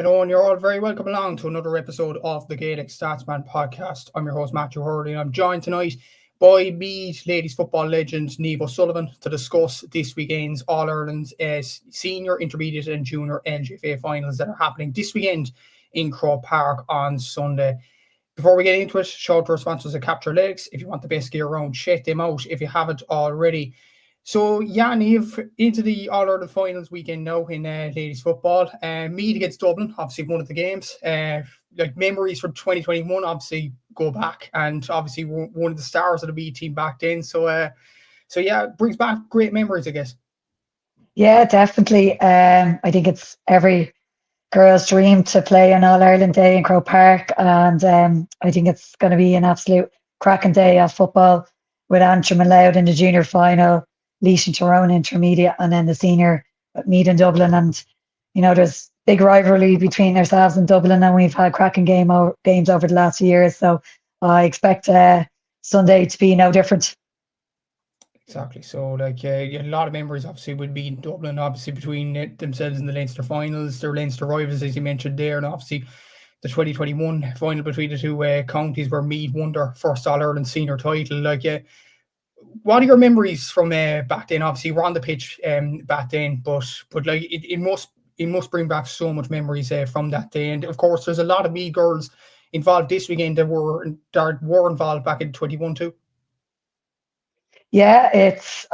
Hello, and you're all very welcome along to another episode of the Gaelic Statsman podcast. I'm your host, Matthew Hurley, and I'm joined tonight by Meath ladies football legend Niamh O'Sullivan to discuss this weekend's All Ireland Senior, Intermediate and Junior LGFA Finals that are happening this weekend in Croke Park on Sunday. Before we get into it, shout out to our sponsors at Capture Legs. If you want the best gear around, check them out if you haven't already. So, yeah, Niamh, into the All Ireland Finals weekend now in ladies football. Meath against Dublin, obviously one of the games. Like memories from 2021, obviously go back, and obviously one of the stars of the Meath team back then. So yeah, it brings back great memories, I guess. Yeah, definitely. I think it's every girl's dream to play on All Ireland Day in Croke Park, and I think it's going to be an absolute cracking day of football with Antrim and Louth in the junior final, Laois and Tyrone intermediate, and then the senior at Meath and Dublin. And there's big rivalry between ourselves and Dublin, and we've had cracking games over the last few years. So I expect Sunday to be no different. Exactly. So, a lot of memories obviously would be in Dublin, obviously between themselves and the Leinster finals, their Leinster rivals, as you mentioned there, and obviously the 2021 final between the two counties where Meath won their first All Ireland senior title. What are your memories from back then? Obviously, we're on the pitch back then, but it must bring back so much memories from that day. And of course, there's a lot of Meath girls involved this weekend that were involved back in 21 too. Yeah, it's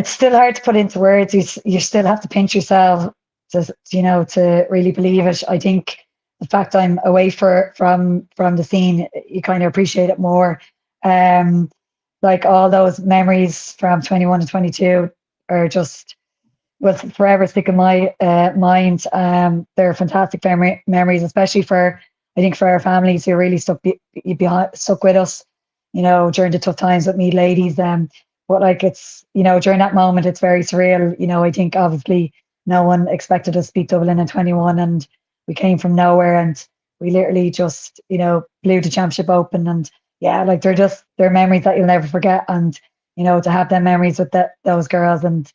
still hard to put into words. You still have to pinch yourself to really believe it. I think the fact I'm away from the scene, you kind of appreciate it more. Like all those memories from 21 to 22 are just will forever stick in my mind. They're fantastic memories, especially for our families who really stuck with us, during the tough times with Meath ladies. But it's during that moment, it's very surreal. I think obviously no one expected us to beat Dublin in 21, and we came from nowhere, and we literally just blew the championship open. And yeah, they're memories that you'll never forget. And to have them memories with those girls, and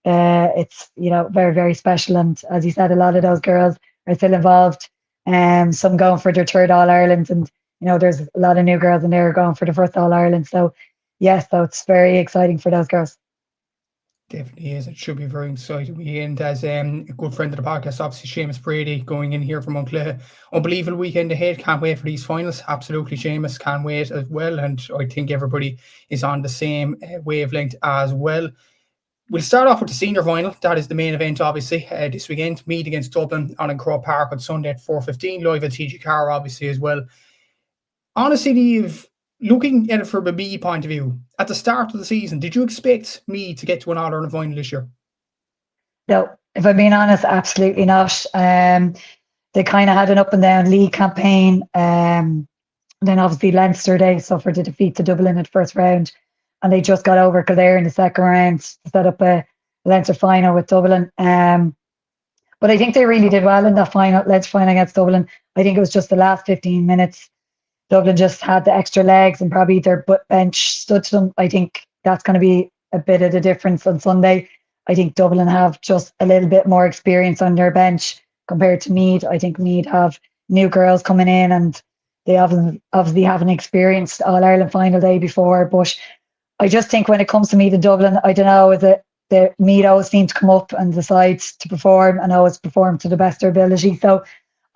it's very, very special. And as you said, a lot of those girls are still involved, and some going for their third All Ireland, and there's a lot of new girls in there going for the first All Ireland. So yes, so it's very exciting for those girls. Definitely is. It should be very exciting weekend. As a good friend of the podcast, obviously Seamus Brady going in here from Moncler. Unbelievable weekend ahead. Can't wait for these finals. Absolutely, Seamus can't wait as well. And I think everybody is on the same wavelength as well. We'll start off with the senior final. That is the main event, obviously, this weekend. Meath against Dublin on in Croke Park on Sunday at 4:15. Live at TG Car, obviously, as well. Honestly, looking at it from a Meath point of view, at the start of the season, did you expect Meath to get to an All Ireland final this year? No, if I'm being honest, absolutely not. They kind of had an up and down league campaign. Then obviously Leinster, they suffered a defeat to Dublin at first round, and they just got over Kildare in the second round to set up a Leinster final with Dublin. But I think they really did well in that Leinster final against Dublin. I think it was just the last 15 minutes. Dublin just had the extra legs, and probably their bench stood to them. I think that's going to be a bit of the difference on Sunday. I think Dublin have just a little bit more experience on their bench compared to Meath. I think Meath have new girls coming in, and they obviously haven't experienced All Ireland final day before. But I just think when it comes to Meath and Dublin, I don't know, the Meath always seem to come up and decide to perform, and always perform to the best of their ability. So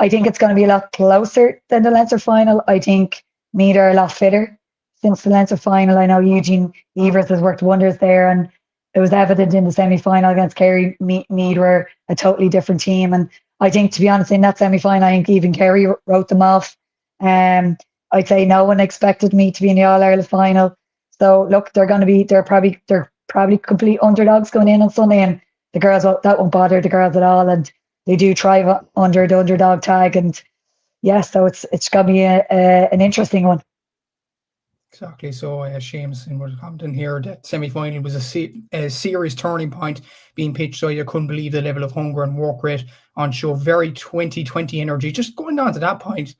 I think it's going to be a lot closer than the Leinster final. I think Meath are a lot fitter since the Leinster final. I know Eugene Evers has worked wonders there, and it was evident in the semi-final against Kerry. Meath were a totally different team, and I think, to be honest, in that semi-final, I think even Kerry wrote them off. I'd say no one expected Meath to be in the All Ireland final. So look, they're probably complete underdogs going in on Sunday, and the girls, that won't bother the girls at all, and they do thrive under the underdog tag. And yes, so it's going to be an interesting one. Exactly. So, Seamus and we're commenting here that semi-final was a serious turning point being pitched. So you couldn't believe the level of hunger and work rate on show. Very 2020 energy. Just going on to that point,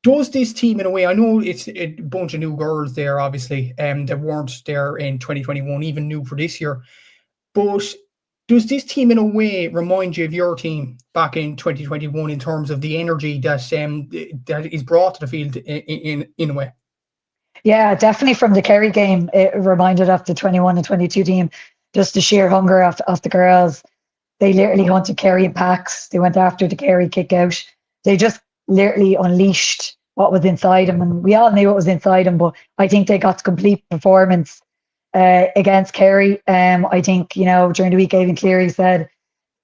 does this team, in a way, I know it's a bunch of new girls there, obviously, that weren't there in 2021, even new for this year, but Does this team in a way remind you of your team back in 2021 in terms of the energy that is brought to the field in a way? Yeah, definitely from the Kerry game, it reminded of the 21 and 22 team, just the sheer hunger of the girls. They literally hunted Kerry in packs. They went after the Kerry kick out. They just literally unleashed what was inside them. And we all knew what was inside them, but I think they got complete performance against Kerry. I think, during the week, Aidan Cleary said,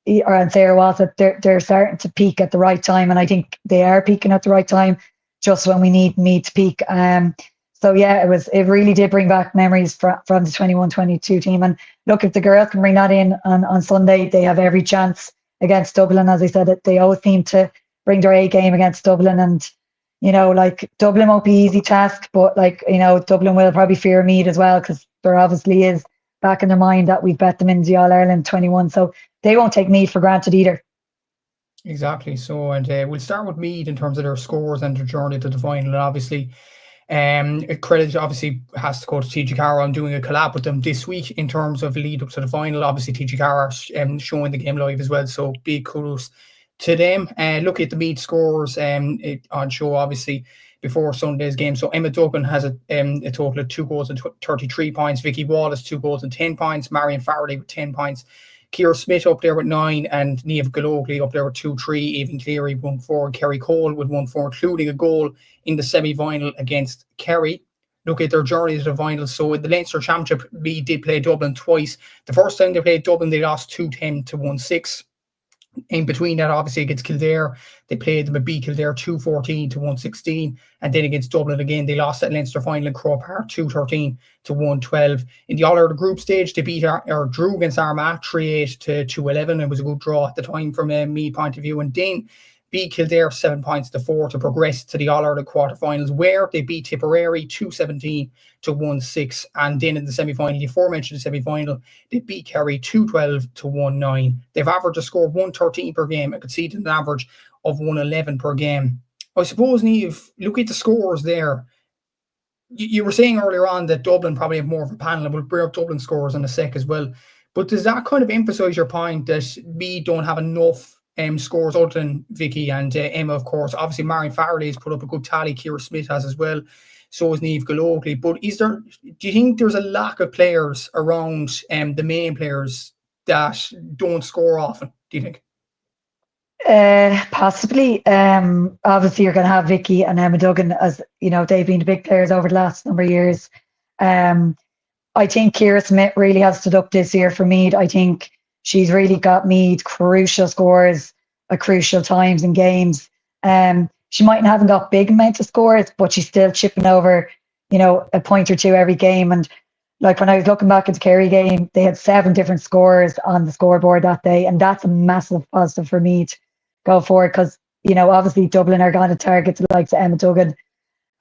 and Sarah was, that they're starting to peak at the right time. And I think they are peaking at the right time, just when we need Meath to peak. So yeah, it really did bring back memories from the 21-22 team. And look, if the girls can bring that in on Sunday, they have every chance against Dublin. As I said, they always seem to bring their A game against Dublin. And, Dublin won't be an easy task, but Dublin will probably fear Meath as well, because there obviously is back in their mind that we've bet them in the All Ireland 21. So they won't take Meath for granted either. Exactly. So, and we'll start with Meath in terms of their scores and their journey to the final. And obviously, credit obviously has to go to TG Carr on doing a collab with them this week in terms of lead up to the final. Obviously, TG Carr showing the game live as well, so big kudos to them. Look at the Meath scores on show, obviously, before Sunday's game. So Emma Duggan has a total of 2 goals and 33 points. Vicky Wallace 2 goals and 10 points. Marion Faraday with 10 points. Ciara Smith up there with 9, and Niamh O'Sullivan up there with 2-3. Aidan Cleary 1-4, Kerry Cole with 1-4, including a goal in the semi-final against Kerry. Look at their journey to the final. So in the Leinster Championship, we did play Dublin twice. The first time they played Dublin, they lost 2-10 to 1-6. In between that, obviously, against Kildare, they played them at B Kildare 2-14 to 1-16. And then against Dublin again, they lost that Leinster final in Croke Park 2-13 to 1-12. In the All-Ireland group stage, they beat or drew against Armagh 3-8 to 2-11. It was a good draw at the time from a Meath point of view. And then beat Kildare 7 points to 4 to progress to the All-Ireland quarterfinals, where they beat Tipperary 2-17 to 1-6. And then in the semi-final, the aforementioned semi-final, they beat Kerry 2-12 to 1-9. They've averaged a score of 113 per game and conceded an average of 111 per game. I suppose, Niamh, look at the scores there. You were saying earlier on that Dublin probably have more of a panel, and we'll bring up Dublin scores in a sec as well. But does that kind of emphasise your point that we don't have enough scores other than Vicky and Emma, of course? Obviously, Marion Faraday has put up a good tally. Ciara Smith has as well. So is Niamh O'Sullivan. But do you think there's a lack of players around the main players that don't score often, do you think? Possibly. Obviously, you're going to have Vicky and Emma Duggan, as they've been the big players over the last number of years. I think Ciara Smith really has stood up this year for Meath. I think she's really got Meath crucial scores at crucial times in games. She mightn't haven't got big amount of scores, but she's still chipping over, a point or two every game. And like when I was looking back at the Kerry game, they had 7 different scores on the scoreboard that day, and that's a massive positive for Meath go forward, because obviously Dublin are going to target the likes of Emma Duggan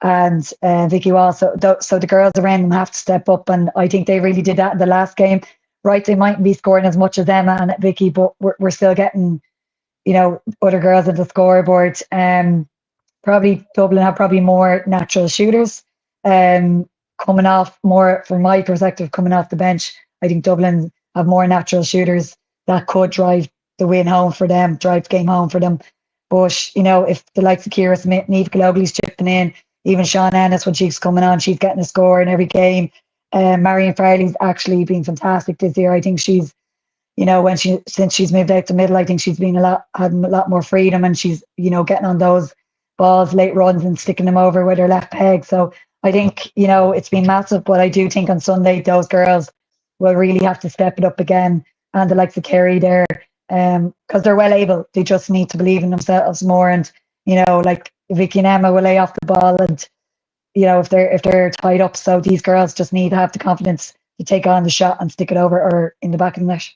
and Vicky Wallace. So the girls around them have to step up, and I think they really did that in the last game. Right, they mightn't be scoring as much as Emma and Vicky, but we're still getting, other girls at the scoreboard. Probably Dublin have probably more natural shooters. Coming off more, from my perspective, coming off the bench, I think Dublin have more natural shooters that could drive the win home for them, drive the game home for them. But, if the likes of Ciara Smith, Niamh O'Sullivan's chipping in, even Sean Ennis, when she's coming on, she's getting a score in every game. Marion Farley's actually been fantastic this year. I think she's, since she's moved out to middle, I think she's been had a lot more freedom, and she's, getting on those balls, late runs, and sticking them over with her left peg. So I think, it's been massive, but I do think on Sunday those girls will really have to step it up again, and the likes of Kerry there, because they're well able. They just need to believe in themselves more, and like Vicky and Emma will lay off the ball, and if they're tied up. So these girls just need to have the confidence to take on the shot and stick it over or in the back of the net.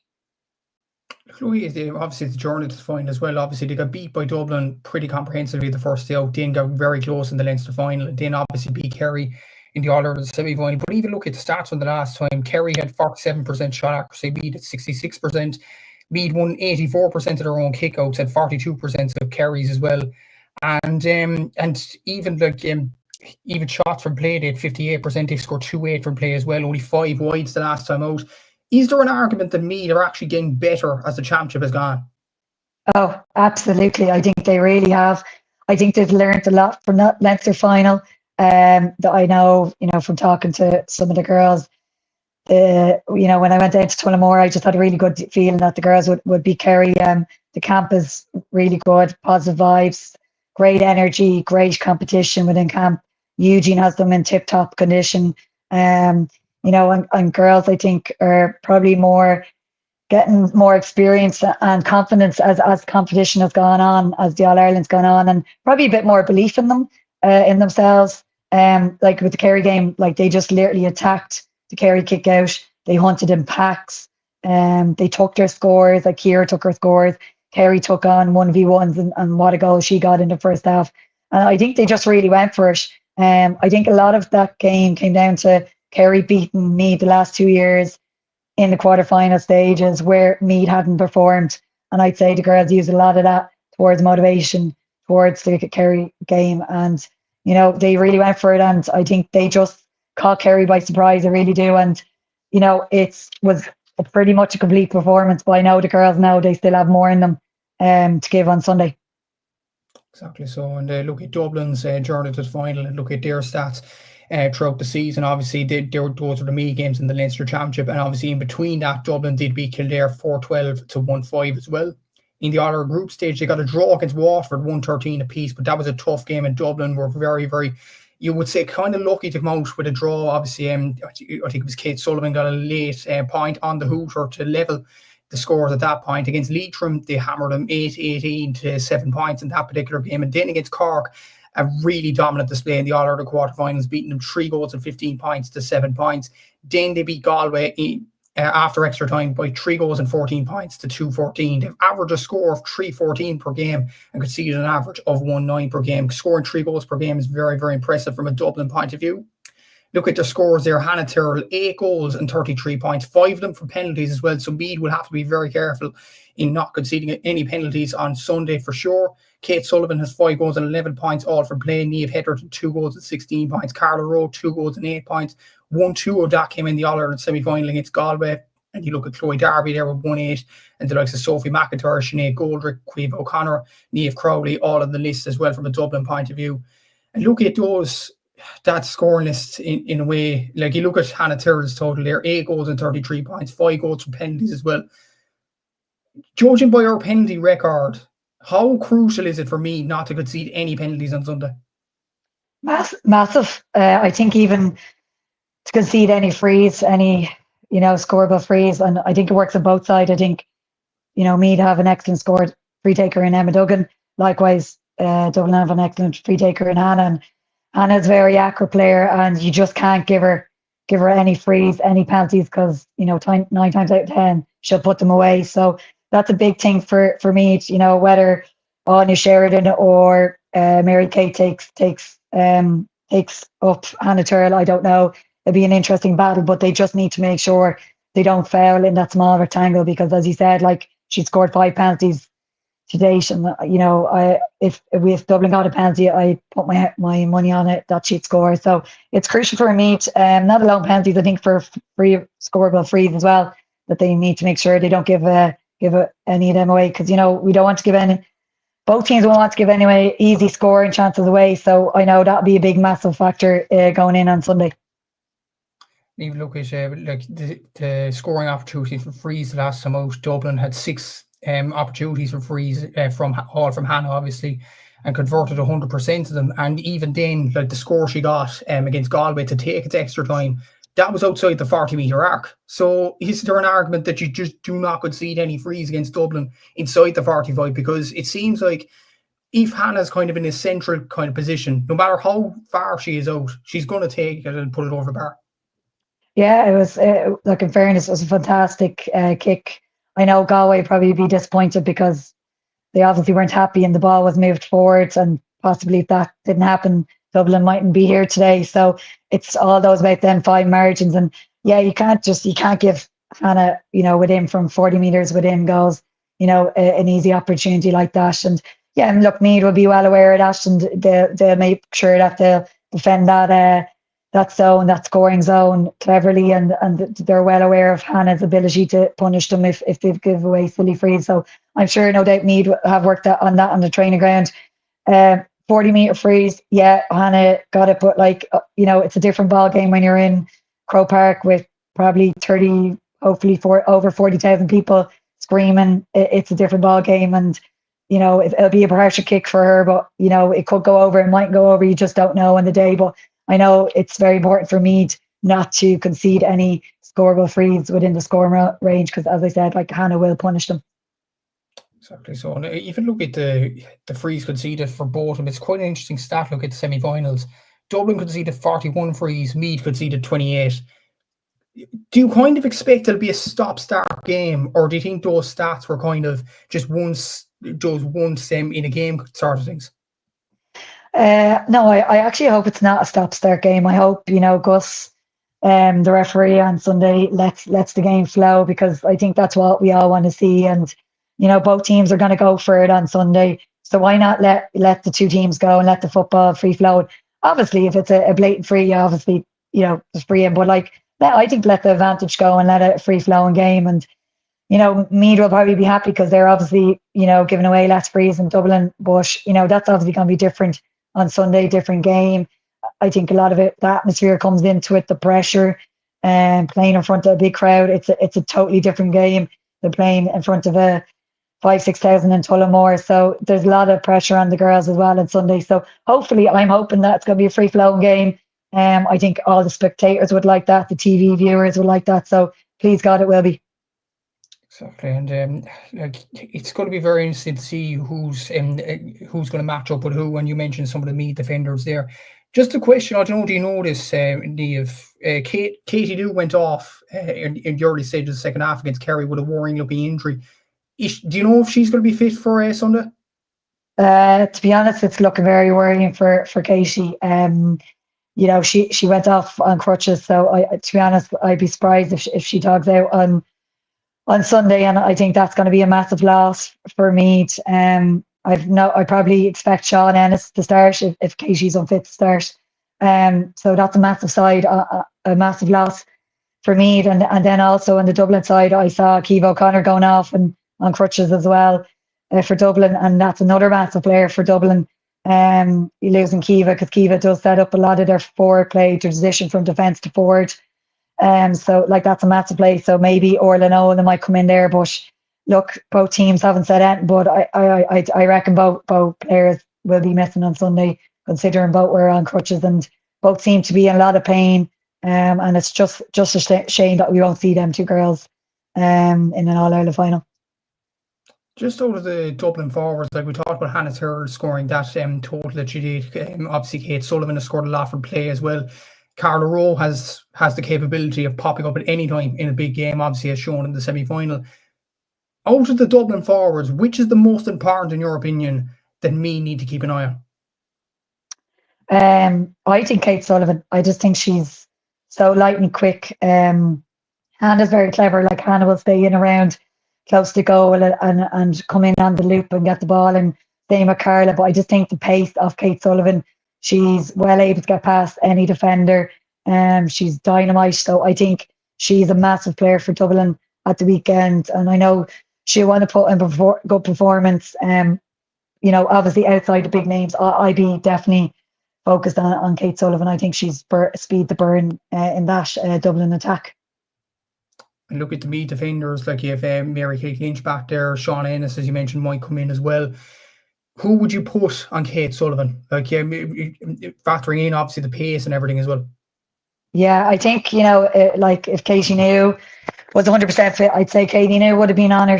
Obviously, the journey to the final as well. Obviously, they got beat by Dublin pretty comprehensively the first day out, then got very close in the Leinster final, and then obviously beat Kerry in the All-Ireland semi-final. But even look at the stats from the last time. Kerry had 47% shot accuracy, Meath at 66%. Meath won 84% of their own kickouts, had 42% of Kerry's as well. And even shots from play, they had 58%. They scored 2-8 from play as well. Only 5 wides the last time out. Is there an argument that Meath are actually getting better as the championship has gone? Oh, absolutely. I think they really have. I think they've learned a lot from that Leinster final. That I know, from talking to some of the girls. When I went down to Tullamore, I just had a really good feeling that the girls would beat Kerry. The camp is really good, positive vibes, great energy, great competition within camp. Eugene has them in tip-top condition. And girls, I think, are probably getting more experience and confidence as competition has gone on, as the All Ireland's gone on, and probably a bit more belief in them, in themselves. Like with the Kerry game, like they just literally attacked the Kerry kick out. They hunted in packs. They took their scores. Like Ciara took her scores. Kerry took on 1v1s, and what a goal she got in the first half. And I think they just really went for it. I think a lot of that game came down to Kerry beating Meath the last 2 years in the quarterfinal stages where Meath hadn't performed. And I'd say the girls used a lot of that towards motivation, towards the Kerry game. And, they really went for it. And I think they just caught Kerry by surprise. I really do. And, it was pretty much a complete performance. But I know the girls now, they still have more in them to give on Sunday. Exactly so. And look at Dublin's journey to the final and look at their stats throughout the season. Obviously, those were the Meath games in the Leinster Championship. And obviously, in between that, Dublin did beat Kildare 4-12 to 1-5 as well. In the All Ireland group stage, they got a draw against Waterford 1-13 apiece, but that was a tough game. And Dublin were very, very, you would say, kind of lucky to come out with a draw. Obviously, I think it was Kate Sullivan got a late point on the hooter to level the scores at that point. Against Leitrim, they hammered them 8-18 to 7 points in that particular game. And then against Cork, a really dominant display in the All Ireland quarterfinals, beating them 3 goals and 15 points to 7 points. Then they beat Galway after extra time by 3 goals and 14 points to 2-14. They've averaged a score of 3-14 per game and conceded an average of 1-9 per game. Scoring 3 goals per game is very, very impressive from a Dublin point of view. Look at their scores there. Hannah Tyrrell, 8 goals and 33 points, 5 of them from penalties as well. So Meath will have to be very careful in not conceding any penalties on Sunday for sure. Kate Sullivan has 5 goals and 11 points, all from play. Niamh O'Sullivan, 2 goals and 16 points. Carla Rowe, 2 goals and 8 points. 1-2 of that came in the All Ireland semi-final against Galway. And you look at Chloe Darby there with 1-8, and the likes of Sophie McIntyre, Sinead Goldrick, Caoimhe O'Connor, Niamh Crowley, all on the list as well from a Dublin point of view. And look at that scoring list in a way. Like you look at Hannah Tyrrell's total there, 8 goals and 33 points, 5 goals from penalties as well. Judging by our penalty record, how crucial is it for me not to concede any penalties on Sunday? Massive. I think even to concede any frees, any scoreable frees, and I think it works on both sides. I think Meath have an excellent free taker in Emma Duggan. Likewise, Dublin have an excellent free taker in Hannah. And Hannah's a very accurate player, and you just can't give her any frees, any penalties, because 9 times out of 10 she'll put them away. So that's a big thing for Meath. Whether Anya Sheridan or Mary Kate takes up Hannah Tyrrell, I don't know. It'll be an interesting battle, but they just need to make sure they don't foul in that small rectangle, because, as you said, like, she scored 5 penalties to date, and if Dublin got a penalty, I put my money on it that she'd score. So it's crucial for Meath, not alone penalties. I think for scoreable frees as well, that they need to make sure they don't give any of them away, because we don't want to give any. Both teams will want to give anyway easy scoring chances away. So I know that'll be a big, massive factor going in on Sunday. Even look at the scoring opportunities for frees the last time out. Dublin had 6 opportunities for frees from Hannah, obviously, and converted 100% of them. And even then, like the score she got against Galway to take its extra time, that was outside the 40-metre arc. So is there an argument that you just do not concede any frees against Dublin inside the 45? Because it seems like if Hannah's kind of in a central kind of position, no matter how far she is out, she's going to take it and put it over the bar. Yeah, it was, in fairness, it was a fantastic kick. I know Galway probably be disappointed because they obviously weren't happy and the ball was moved forward, and possibly if that didn't happen, Dublin mightn't be here today. So it's all those about them 5 margins. And yeah, you can't give Hannah, within from 40 metres within goals, an easy opportunity like that. And yeah, and look, Meath will be well aware of that, and they'll make sure that they'll defend that zone, that scoring zone cleverly, and they're well aware of Hannah's ability to punish them if they give away silly frees. So I'm sure, no doubt, Meath have worked on that on the training ground. 40-metre frees, yeah, Hannah got it, but it's a different ball game when you're in Croke Park with probably 30, hopefully over 40,000 people screaming. It's a different ball game, and it'll be a pressure kick for her, but it could go over, it might go over, you just don't know on the day. But I know it's very important for Meath not to concede any scoreable frees within the scoring range, because, as I said, Hannah will punish them. Exactly. So if you look at the frees conceded for both of them, it's quite an interesting stat. Look at the semi-finals. Dublin conceded 41 frees, Meath conceded 28. Do you kind of expect it'll be a stop-start game, or do you think those stats were kind of just once in a game sort of things? No, I actually hope it's not a stop-start game. I hope, Gus, the referee on Sunday, lets the game flow, because I think that's what we all want to see. And, both teams are going to go for it on Sunday. So why not let the two teams go and let the football free flow? Obviously, if it's a blatant free, obviously, it's free in. But I think let the advantage go and let it a free flowing game. And, Meath will probably be happy because they're obviously, giving away less frees in Dublin. But, that's obviously going to be different on Sunday, different game. I think a lot of it, the atmosphere comes into it, the pressure, and playing in front of a big crowd. It's a totally different game than playing in front of a 5,000-6,000 in Tullamore. So there's a lot of pressure on the girls as well on Sunday. So hopefully, I'm hoping that it's going to be a free flowing game. I think all the spectators would like that, the TV viewers would like that. So please God, it will be. Exactly, and it's going to be very interesting to see who's going to match up with who. And you mentioned some of the Meath defenders there. Just a question, I don't know, do you know this, Niamh? Katie New went off in the early stages of the second half against Kerry with a worrying-looking injury. Do you know if she's going to be fit for Sunday? To be honest, it's looking very worrying for Katie. She went off on crutches, so to be honest, I'd be surprised if she dogs out on Sunday, and I think that's going to be a massive loss for Meath. I probably expect Sean Ennis to start if Katie's unfit to start. So that's a massive side, a massive loss for Meath. And then also on the Dublin side, I saw Ciamh O'Connor going off and on crutches as well for Dublin, and that's another massive player for Dublin. You're losing Ciamh, because Ciamh does set up a lot of their forward play, transition from defence to forward. So that's a massive play. So maybe Orla Owen might come in there, but look, both teams haven't said anything, but I reckon both players will be missing on Sunday, considering both were on crutches and both seem to be in a lot of pain. And it's just a shame that we won't see them two girls in an All Ireland final. Just out of the Dublin forwards, we talked about Hannah Turrell scoring that total that she did. Obviously, Kate Sullivan has scored a lot from play as well. Carla Rowe has the capability of popping up at any time in a big game, obviously as shown in the semi-final. Out of the Dublin forwards, which is the most important in your opinion that Meath need to keep an eye on? I think Kate Sullivan. I just think she's so lightning quick. Hannah's very clever. Hannah will stay in around close to goal and come in on the loop and get the ball, and same with Carla. But I just think the pace of Kate Sullivan, she's well able to get past any defender. She's dynamite. So I think she's a massive player for Dublin at the weekend. And I know she'll want to put in a good performance. Obviously outside the big names, I'd be definitely focused on Kate Sullivan. I think she's speed to burn in that Dublin attack. And look at the Meath defenders, you have Mary-Kate Lynch back there, Sean Ennis, as you mentioned, might come in as well. Who would you put on Kate Sullivan? Factoring in obviously the pace and everything as well. Yeah, I think, if Katie New was 100% fit, I'd say Katie New would have been on her.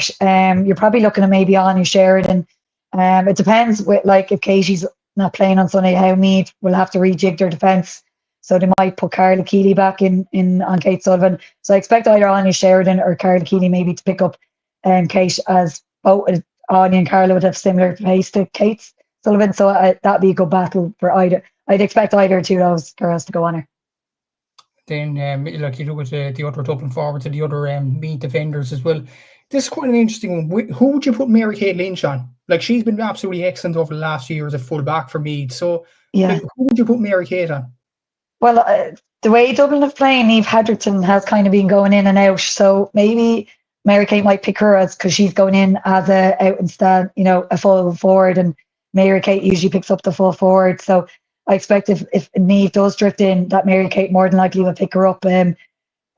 You're probably looking at maybe Anya Sheridan. It depends with if Katie's not playing on Sunday, how Meath will have to rejig their defence. So they might put Carla Keeley back in on Kate Sullivan. So I expect either Anya Sheridan or Carla Keeley maybe to pick up Kate, as both Anya and Carla would have similar pace to Kate Sullivan. So that'd be a good battle for either. I'd expect either two of those girls to go on her. Then you look at the other Dublin forwards and the other Meath defenders as well. This is quite an interesting one. Who would you put Mary-Kate Lynch on? She's been absolutely excellent over the last few years at full back for Meath. So yeah, who would you put Mary-Kate on? Well, the way Dublin have playing, Niamh Hedgerton has kind of been going in and out. So maybe Mary Kate might pick her as because she's going in as a out and stand, a full forward, and Mary Kate usually picks up the full forward. So I expect if Niamh does drift in, that Mary Kate more than likely will pick her up.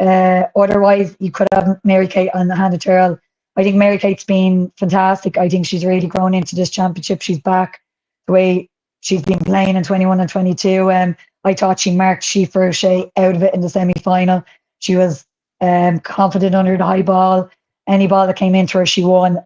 Otherwise, you could have Mary Kate on the Hannah Turrell. I think Mary Kate's been fantastic. I think she's really grown into this championship. She's back the way she's been playing in 21 and 22. I thought she marked Sheaffer O'Shea out of it in the semi-final. She was confident under the high ball. Any ball that came into her, she won.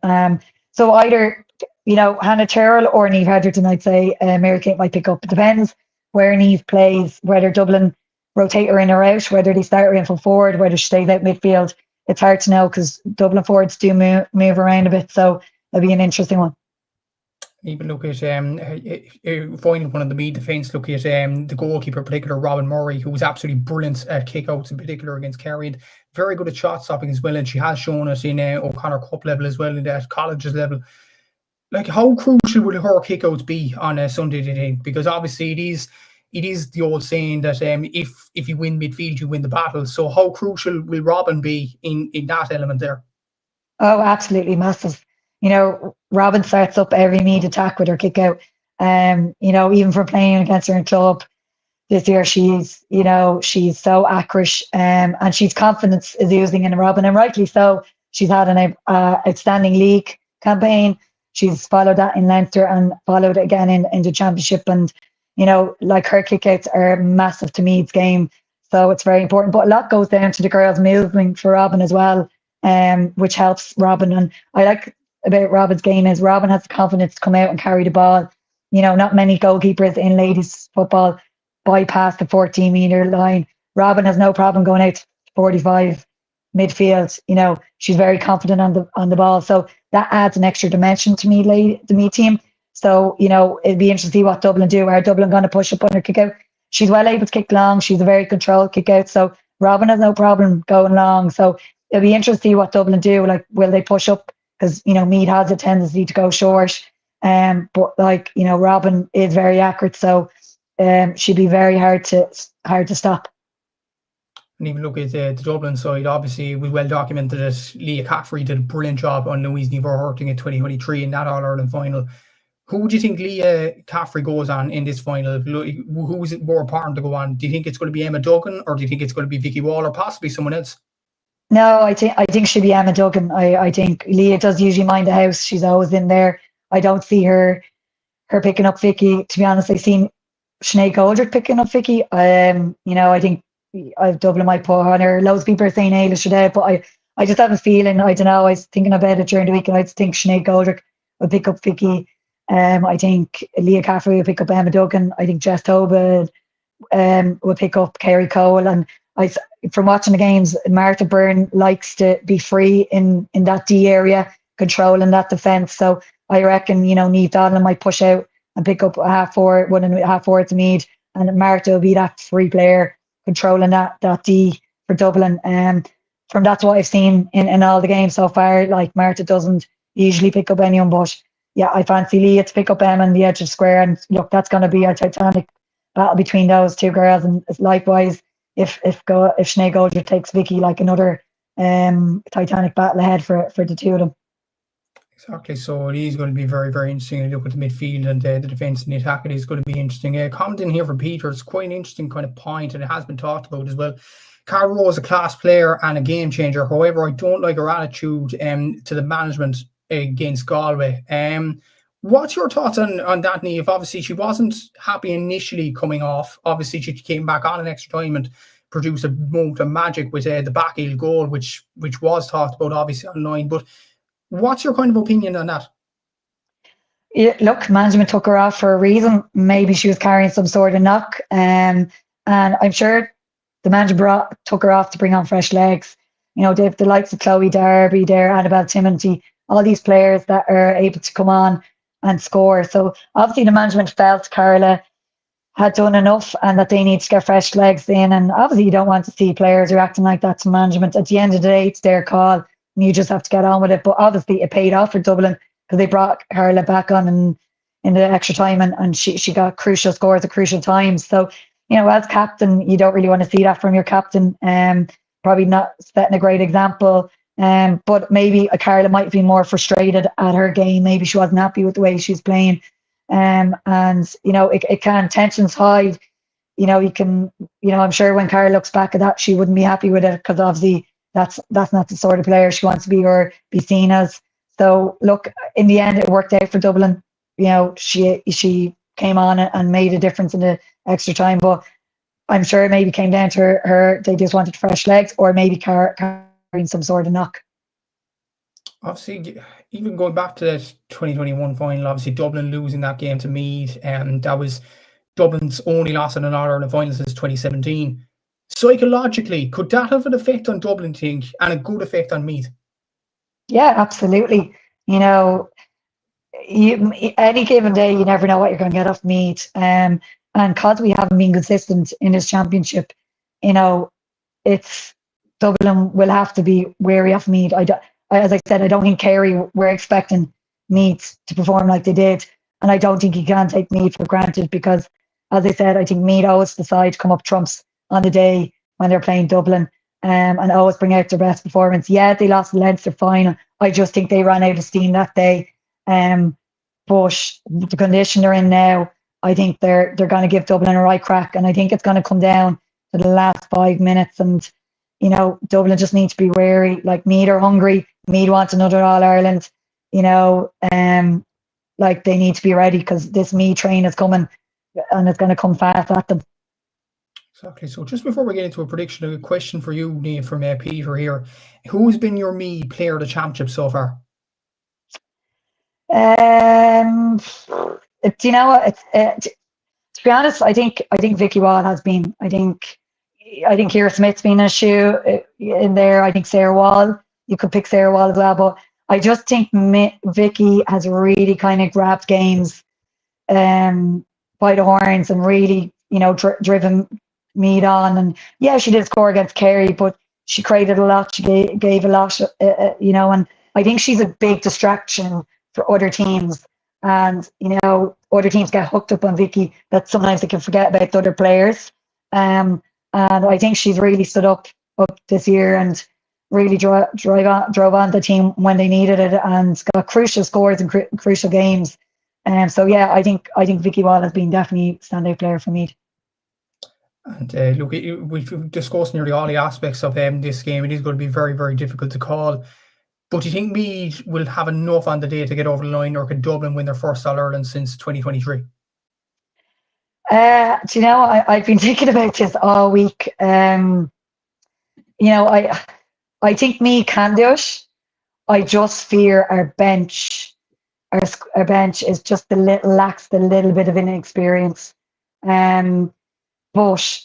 So either, Hannah Turrell or Niamh Hedgerton, I'd say Mary Kate might pick up. It depends where Niamh plays, whether Dublin rotate her in or out, whether they start her in from forward, whether she stays out midfield. It's hard to know because Dublin forwards do move around a bit. So it'll be an interesting one. Even look at finding one of the Meath defence. Look at the goalkeeper, in particular Robin Murray, who was absolutely brilliant at kickouts, in particular against Kerry, and very good at shot stopping as well. And she has shown us in O'Connor Cup level as well, in that colleges level. Like, how crucial will her kickouts be on a Sunday today? Because obviously it is the old saying that if you win midfield, you win the battle. So how crucial will Robin be in that element there? Oh, absolutely massive. Robin starts up every Meath attack with her kick out. Even for playing against her in club this year, she's so accurate, and she's confidence is oozing in Robin, and rightly so. She's had an outstanding league campaign. She's followed that in Leinster and followed it again in the championship. And, like, her kickouts are massive to Meath's game. So it's very important. But a lot goes down to the girls moving for Robin as well, which helps Robin. And I like about Robin's game is Robin has the confidence to come out and carry the ball. Not many goalkeepers in ladies football bypass the 14-metre line. Robin has no problem going out to 45 midfield. She's very confident on the ball. So that adds an extra dimension to the Meath team. So, it'd be interesting to see what Dublin do. Are Dublin going to push up on her kick out? She's well able to kick long. She's a very controlled kick out. So Robin has no problem going long. So it'll be interesting to see what Dublin do. Like, will they push up? Because, Meath has a tendency to go short. But Robin is very accurate. So she'd be very hard to stop. And even look at the Dublin side, obviously it was well documented that Leah Caffrey did a brilliant job on Louise Niamh in 2023 in that All Ireland final. Who do you think Leah Caffrey goes on in this final? Who is it more important to go on? Do you think it's going to be Emma Duggan, or do you think it's going to be Vicky Wall, or possibly someone else? No, I think she'll be Emma Duggan. I think Leah does usually mind the house. She's always in there. I don't see her picking up Vicky. To be honest, I've seen Sinead Goldrick picking up Vicky. I think Dublin might put on her. Loads of people are saying Ailish today, but I just have a feeling. I don't know. I was thinking about it during the week, and I think Sinead Goldrick will pick up Vicky. I think Leah Caffrey will pick up Emma Duggan. I think Jess Tobin will pick up Kerry Cole. And from watching the games, Martha Byrne likes to be free in that D area, controlling that defence. So I reckon, Niamh Donnellan might push out and pick up a half forward, one and a half forward to Meath, and Martha will be that free player controlling that D for Dublin. From that's what I've seen in all the games so far. Like, Martha doesn't usually pick up anyone, but yeah, I fancy Leah to pick up Emma on the edge of square. And look, that's going to be a titanic battle between those two girls. And likewise, if Sinead Goldrick takes Vicky, like, another titanic battle ahead for the two of them. Exactly. So it is going to be very, very interesting. You look at the midfield and the defence and the attack. It is going to be interesting. Comment in here from Peter. It's quite an interesting kind of point, and it has been talked about as well. Cara Rowe is a class player and a game changer. However, I don't like her attitude to the management against Galway. What's your thoughts on that, Niamh? Obviously, she wasn't happy initially coming off. Obviously, she came back on an extra time and produced a moment of magic with the back heel goal, which was talked about obviously online. But what's your kind of opinion on that? Yeah, look, management took her off for a reason. Maybe she was carrying some sort of knock, and I'm sure the manager took her off to bring on fresh legs. They've the likes of Chloe Darby there, Annabelle Timothy, all these players that are able to come on and score. So obviously the management felt Carla had done enough and that they need to get fresh legs in. And obviously you don't want to see players reacting like that to management. At the end of the day, it's their call and you just have to get on with it. But obviously it paid off for Dublin because they brought Carla back on in the extra time and she got crucial scores at crucial times. So as captain, you don't really want to see that from your captain. Probably not setting a great example. But maybe Carla might be more frustrated at her game. Maybe she wasn't happy with the way she's playing. And it can, tensions high. You can, I'm sure when Carla looks back at that, she wouldn't be happy with it, because obviously that's not the sort of player she wants to be or be seen as. So look, in the end, it worked out for Dublin. She came on and made a difference in the extra time, but I'm sure it maybe came down to her. They just wanted fresh legs, or maybe carrying some sort of knock. Obviously, even going back to that 2021 final, obviously Dublin losing that game to Meath, and that was Dublin's only loss in an All Ireland final since 2017. Psychologically, could that have an effect on Dublin, think, and a good effect on Meath? Yeah, absolutely. Any given day, you never know what you're going to get off Meath. And because we haven't been consistent in this championship, it's Dublin will have to be wary of Meath. As I said, I don't think Kerry were expecting Meath to perform like they did, and I don't think you can take Meath for granted, because, as I said, I think Meath always decide to come up trumps on the day when they're playing Dublin, and always bring out their best performance. Yeah, they lost the Leinster final. I just think they ran out of steam that day. But the condition they're in now, I think they're going to give Dublin a right crack, and I think it's going to come down to the last 5 minutes. And Dublin just needs to be wary. Like, Meath are hungry. Meath wants another All Ireland. Like, they need to be ready, because this Meath train is coming, and it's going to come fast at them. Exactly. So just before we get into a prediction, a question for you, Niamh, from Peter here. Who's been your Meath player of the championship so far? Do you know what? To be honest, I think Vicky Wall has been. I think Ciara Smith's been a shoe in there. I think Sarah Wall. You could pick Sarah Wall as well, but I just think Vicky has really kind of grabbed games by the horns, and really, driven Meath on. And yeah, she did score against Kerry, but she created a lot. She gave a lot, and I think she's a big distraction for other teams. And, other teams get hooked up on Vicky, that sometimes they can forget about the other players. And I think she's really stood up this year and really drove on the team when they needed it, and got crucial scores in crucial games. So yeah, I think Vicky Wall has been definitely standout player for me. And look, we've discussed nearly all the aspects of this game. It is going to be very, very difficult to call. But do you think Meath will have enough on the day to get over the line, or can Dublin win their first All Ireland since 2023? Do you know, I've been thinking about this all week. I think Meath can do it. I just fear our bench is just lacks the little bit of inexperience. But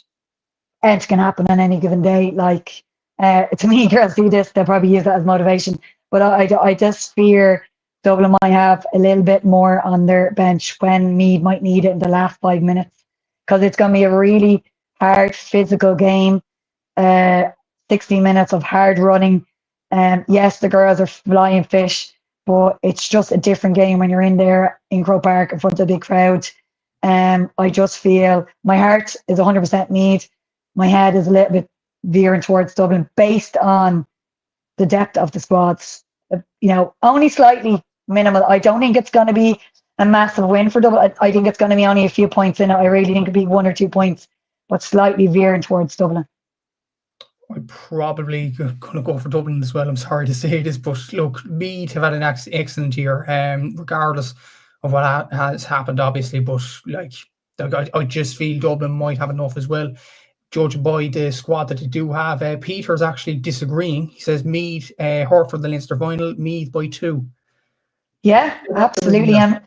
anything can happen on any given day. Like, to me, girls see this, they'll probably use that as motivation. But I just fear Dublin might have a little bit more on their bench when Meath might need it in the last 5 minutes, because it's going to be a really hard physical game. 60 minutes of hard running. Yes, the girls are flying fish, but it's just a different game when you're in there in Croke Park in front of a big crowd. I just feel my heart is 100% Meath. My head is a little bit veering towards Dublin based on the depth of the squads. Only slightly minimal. I don't think it's going to be a massive win for Dublin. I think it's going to be only a few points in it. I really think it'll be 1 or 2 points, but slightly veering towards Dublin. I'm probably going to go for Dublin as well. I'm sorry to say this, but look, Meath have had an excellent year, regardless of what has happened, obviously. But I just feel Dublin might have enough as well, judging by the squad that they do have. Peter's actually disagreeing. He says Meath, Hereford the Leinster final, Meath by 2. Yeah, absolutely. And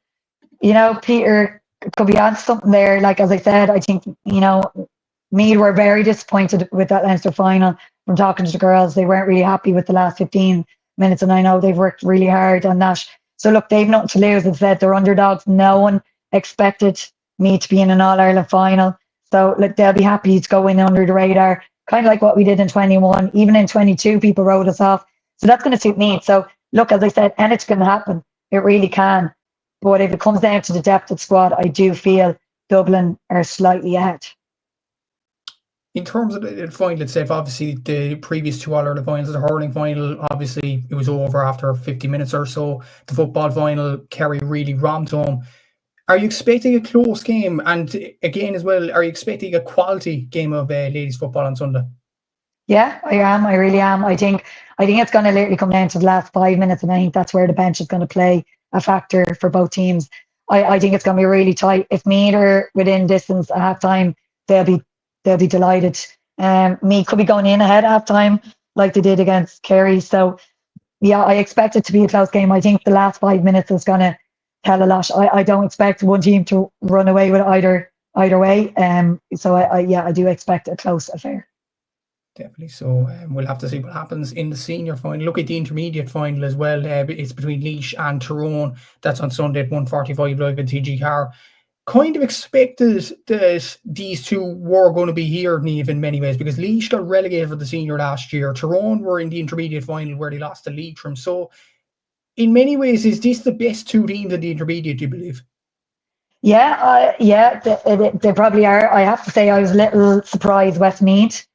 Peter could be on something there. Like, as I said, I think Meath were very disappointed with that Leinster final. From talking to the girls, they weren't really happy with the last 15 minutes, and I know they've worked really hard on that. So look, they've nothing to lose. As I said, they're underdogs. No one expected Meath to be in an All Ireland final, so look, they'll be happy to go in under the radar, kind of like what we did in 21. Even in 22, people wrote us off. So that's going to suit Meath. So look, as I said, anything can happen. It really can. But if it comes down to the depth of the squad, I do feel Dublin are slightly ahead. In terms of the final itself, obviously the previous two All Ireland finals, the hurling final, obviously it was over after 50 minutes or so. The football final, Kerry really romped home. Are you expecting a close game? And again, as well, are you expecting a quality game of ladies football on Sunday? Yeah, I am. I really am. I think it's going to literally come down to the last 5 minutes, and I think that's where the bench is going to play a factor for both teams. I think it's going to be really tight. If Meath are within distance at half time, they'll be delighted. Meath could be going in ahead at half time like they did against Kerry. So yeah, I expect it to be a close game. I think the last 5 minutes is going to tell a lot. I don't expect one team to run away with either way. So I do expect a close affair. Definitely. So we'll have to see what happens in the senior final. Look at the intermediate final as well. It's between Laois and Tyrone. That's on Sunday at 1:45 live at TG Car. Kind of expected that these two were going to be here, Niamh, in many ways, because Laois got relegated for the senior last year. Tyrone were in the intermediate final where they lost to Leitrim. So in many ways, is this the best two teams in the intermediate, do you believe? Yeah, they probably are. I have to say I was a little surprised Westmeath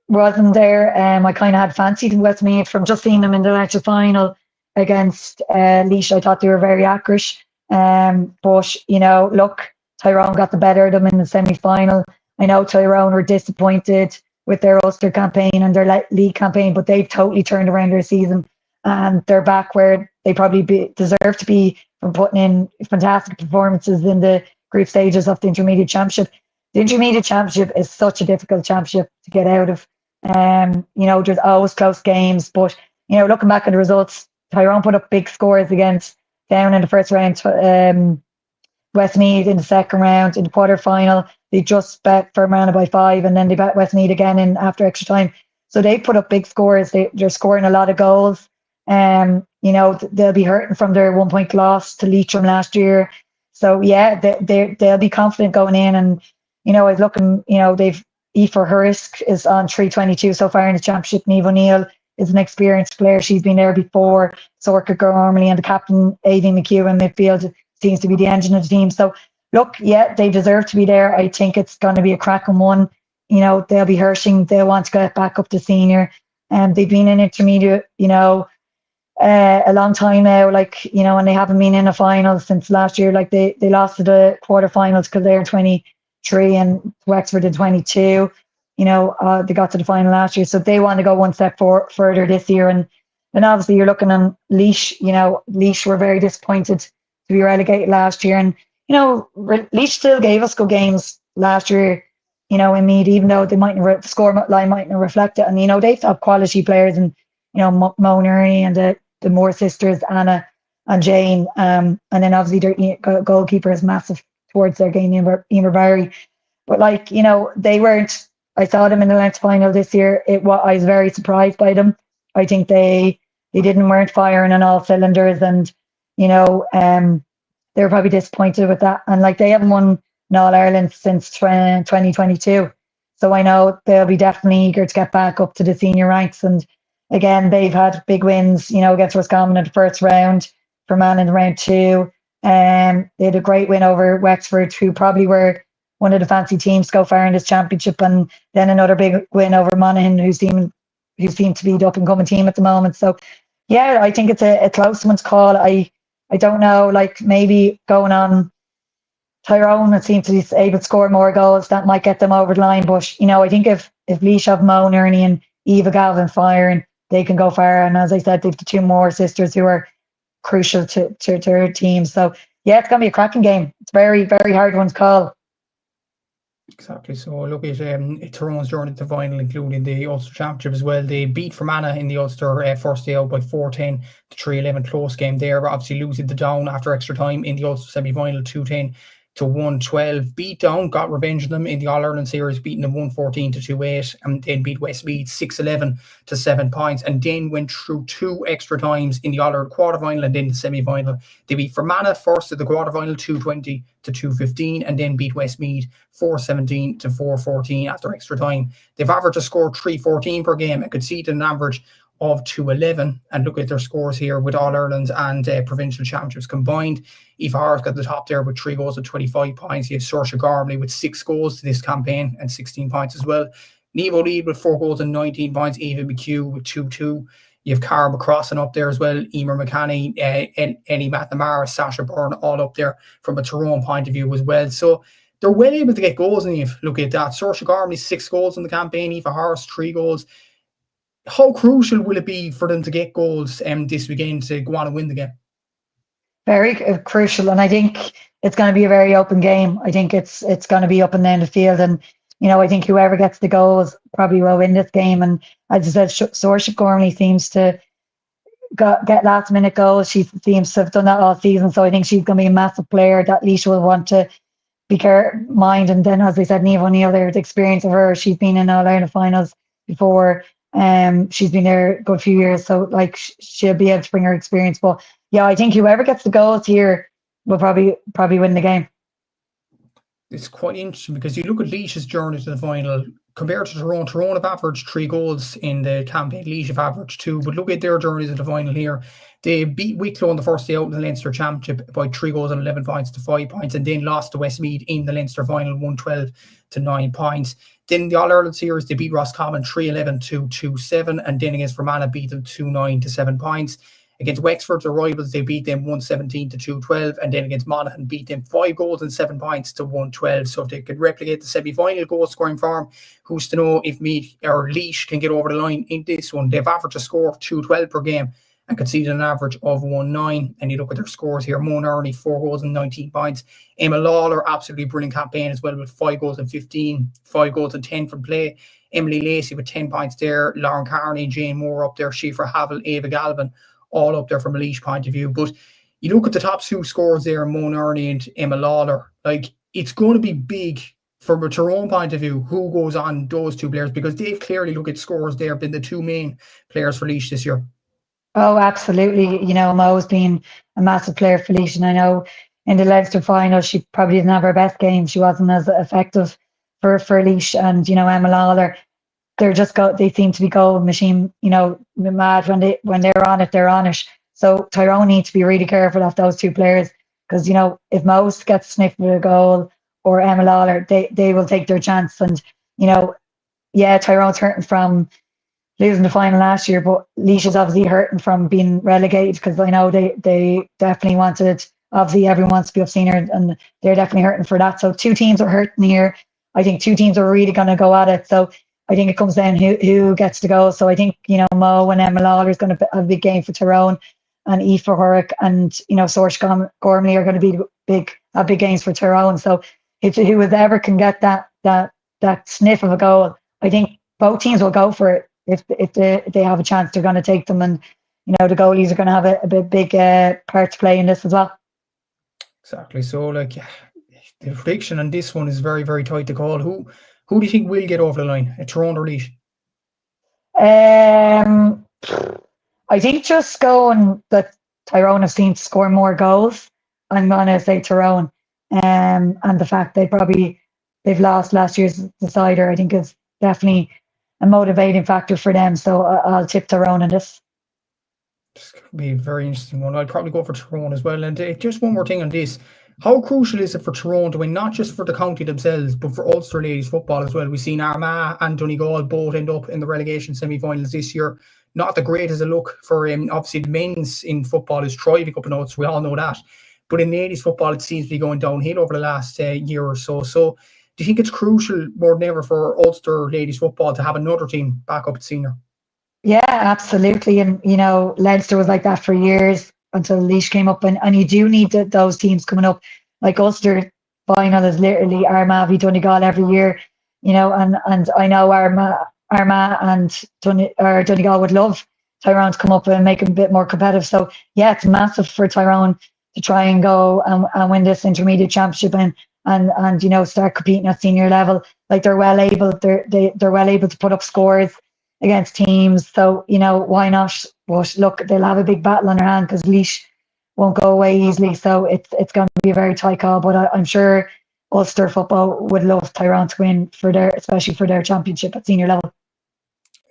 wasn't there. I kind of had fancied Westmeath from just seeing them in the lecture final against Laois. I thought they were very accurate. But look, Tyrone got the better of them in the semi-final. I know Tyrone were disappointed with their Ulster campaign and their league campaign, but they've totally turned around their season and they're back where they probably deserve to be from putting in fantastic performances in the group stages of the Intermediate Championship. The Intermediate Championship is such a difficult championship to get out of. There's always close games, but looking back at the results, Tyrone put up big scores against Down in the first round, Westmeath in the second round. In the quarter final, they just bet Fermanagh by 5, and then they bet Westmeath again in after extra time. So they put up big scores. They're scoring a lot of goals. They'll be hurting from their 1 point loss to Leitrim last year. So yeah, they'll be confident going in. And I was looking. They've Aoife Hurrisk is on 322 so far in the championship. Niamh O'Neill is an experienced player. She's been there before. Sorka Gormley and the captain, Aidan McHugh in midfield seems to be the engine of the team. So look, yeah, they deserve to be there. I think it's going to be a cracking one. They'll be hurting. They'll want to get back up to senior. And they've been in intermediate, a long time now, and they haven't been in a final since last year. Like they lost to the quarterfinals because they're 23 and Wexford in 22. They got to the final last year, so they want to go one step further this year. And obviously you're looking on Laois. Laois were very disappointed to be relegated last year, and Laois still gave us good games last year. In Meath, even though they mightn't score line mightn't reflect it, and they've got quality players, and Mo Nerney and the Moore sisters, Anna and Jane, and then obviously their goalkeeper is massive towards their game, Emer Barry. But they weren't. I saw them in the Leinster final this year. I was very surprised by them. I think they weren't firing on all cylinders, and they were probably disappointed with that. And they haven't won an All Ireland since 2022, so I know they'll be definitely eager to get back up to the senior ranks. And again, they've had big wins, against Roscommon in the first round, Fermanagh in round 2. They had a great win over Wexford, who probably were one of the fancy teams to go far in this championship, and then another big win over Monaghan, who seem to be the up and coming team at the moment. So yeah, I think it's a close one's call. I don't know, maybe going on Tyrone, it seems to be able to score more goals, that might get them over the line. But I think if Laois have Mo Nerney and Eva Galvin firing, they can go far. And as I said, they've the two Moore sisters who are crucial to their team. So yeah, it's going to be a cracking game. It's very, very hard one to call. Exactly. So look at Tyrone's journey to the final, including the Ulster Championship as well. They beat Fermanagh in the Ulster first day out by 4-10 to 3-11. Close game there, but obviously losing to Down after extra time in the Ulster semi-final, 2-10 to 1-12. Beat Down, got revenge on them in the All Ireland series, beating them 1-14 to 2-8, and then beat Westmeath 6-11 to 7 points, and then went through 2 extra times in the All Ireland quarterfinal and then the semi-final. They beat Fermanagh first at the quarterfinal 2-20 to 2-15, and then beat Westmeath 4-17 to 4-14 after extra time. They've averaged a score 3-14 per game and conceded an average of 211. And look at their scores here with All Ireland and provincial championships combined. Aoife Hart got the top there with 3 goals and 25 points. You have Saoirse Gormley with 6 goals to this campaign and 16 points as well. Niamh O'Sullivan with 4 goals and 19 points. Eva McHugh with 2-2. You have Cara McCrossan up there as well. Emer McCanny, Ellie McNamara, Sasha Byrne, all up there from a Tyrone point of view as well. So they're well able to get goals, and you've look at that. Saoirse Gormley, 6 goals in the campaign. Aoife Hart, 3 goals. How crucial will it be for them to get goals this weekend to go on and win the game? Very crucial, and I think it's going to be a very open game. I think it's going to be up and down the field, and I think whoever gets the goals probably will win this game. And as I said, Saoirse Gormley seems to get last minute goals. She seems to have done that all season, so I think she's going to be a massive player that Laois will want to be mind. And then, as I said, Niamh O'Neill, there's experience of her. She's been in All Ireland Finals before. She's been there a good few years, so she'll be able to bring her experience. But yeah, I think whoever gets the goals here will probably win the game. It's quite interesting because you look at Laois's journey to the final compared to Tyrone. Tyrone have averaged 3 goals in the campaign. Laois have averaged 2. But look at their journey to the final here. They beat Wicklow on the first day out in the Leinster Championship by 3 goals and 11 points to 5 points, and then lost to Westmeath in the Leinster final, 112 to 9 points. Then the All Ireland series, they beat Roscommon 3-11 to 2-7, and then against Fermanagh beat them 2-9 to 7 points. Against Wexford, their rivals, they beat them 117 to 212, and then against Monaghan beat them 5 goals and 7 points to 112. So if they could replicate the semi-final goal scoring form, who's to know if Meath or Laois can get over the line in this one. They've averaged a score of 212 per game and conceded an average of 1-9. And you look at their scores here: Moan Ernie, 4 goals and 19 points. Emma Lawler, absolutely brilliant campaign as well, with 5 goals and 15, 5 goals and 10 from play. Emily Lacey with 10 points there. Lauren Carney, Jane Moore up there. Schieffer Havel, Ava Galvin, all up there from a Laois point of view. But you look at the top 2 scores there, Moan Ernie and Emma Lawler, it's going to be big from a Tyrone point of view who goes on those 2 players, because they've clearly, look at scores there, been the 2 main players for Laois this year. Oh, absolutely. Mo's been a massive player for Laois, and I know in the Leinster final she probably didn't have her best game. She wasn't as effective for Laois. And Emma Lawler, they seem to be goal machine, mad when they're on it, they're on it. So Tyrone needs to be really careful of those 2 players, because if Mo gets sniffed with a goal or Emma Lawler, they will take their chance. And Tyrone's hurting from losing the final last year, but Laois is obviously hurting from being relegated, because I know they definitely wanted, obviously everyone wants to be up senior, and they're definitely hurting for that. So 2 teams are hurting here. I think 2 teams are really going to go at it. So I think it comes down who gets to go. So I think, Mo and Emma Lawler is going to have a big game for Tyrone, and Aoife Hurrick and, Saoirse Gormley are going to be big games for Tyrone. So if whoever can get that sniff of a goal, I think both teams will go for it. If they have a chance, they're going to take them, and the goalies are going to have a big part to play in this as well. Exactly. So the prediction on this one is very, very tight to call. Who do you think will get over the line? Tyrone or Laois? I think just going that Tyrone have seemed to score more goals, I'm going to say Tyrone. And the fact they've lost last year's decider, I think, is definitely a motivating factor for them. So I'll tip Tyrone in this. This could be a very interesting one. I'd probably go for Tyrone as well. And just one more thing on this. How crucial is it for Tyrone to win, not just for the county themselves, but for Ulster ladies football as well? We've seen Armagh and Donegal both end up in the relegation semi-finals this year. Not the greatest a look for obviously the men's in football is thriving up in Ulster. We all know that. But in ladies football, it seems to be going downhill over the last year or so. So do you think it's crucial more than ever for Ulster ladies football to have another team back up at senior? Yeah, absolutely. And, Leinster was like that for years until Laois came up. And you do need those teams coming up. Like Ulster final is literally Armagh v Donegal every year, and I know Armagh and Donegal would love Tyrone to come up and make them a bit more competitive. So, yeah, it's massive for Tyrone to try and go and win this intermediate championship and start competing at senior level. Like they're well able to put up scores against teams. So, why not? But look, they'll have a big battle on their hand because Laois won't go away easily. So it's going to be a very tight call. But I'm sure Ulster football would love Tyrone to win especially for their championship at senior level.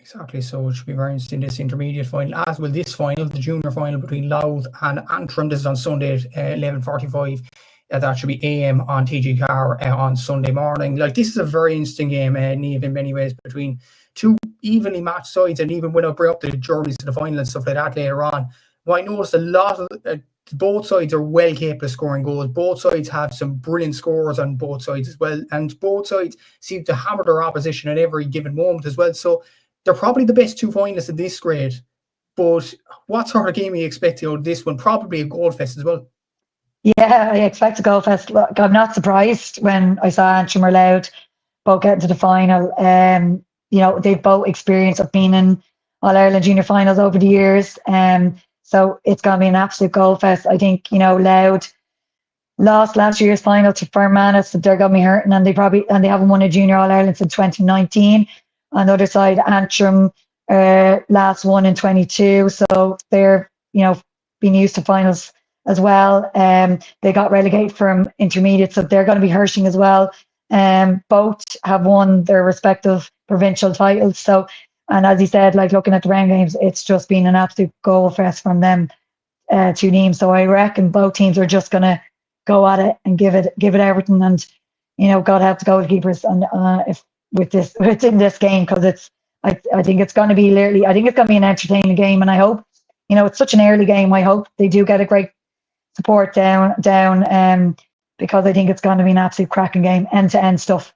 Exactly, so it should be very interesting, this intermediate final, as will this final, the junior final between Louth and Antrim. This is on Sunday at 11:45. That should be AM on TG Car on Sunday morning. Like, this is a very interesting game, Niamh, in many ways, between two evenly matched sides, and even when I bring up the journeys to the final and stuff like that later on, well, I noticed a lot of both sides are well capable of scoring goals. Both sides have some brilliant scorers on both sides as well, and both sides seem to hammer their opposition at every given moment as well. So they're probably the best two finalists in this grade. But what sort of game are you expecting out of this one? Probably a goal fest as well. Yeah, I expect a goal fest. Look, I'm not surprised when I saw Antrim or Louth both getting to the final. They've both experience of being in All Ireland junior finals over the years. So it's going to be an absolute goal fest. I think, Louth lost last year's final to Fermanagh, so they're going to be hurting, and they haven't won a junior All Ireland since 2019. On the other side, Antrim last won in 22, so they're being used to finals as well. They got relegated from intermediate, so they're going to be hurting as well. Both have won their respective provincial titles. So, and as you said, like, looking at the round games, it's just been an absolute goal fest from them two teams. So I reckon both teams are just going to go at it and give it everything. And God help the goalkeepers. And if within this game, because I think it's going to be an entertaining game, and I hope it's such an early game. I hope they do get a great support down, because I think it's going to be an absolute cracking game, end to end stuff.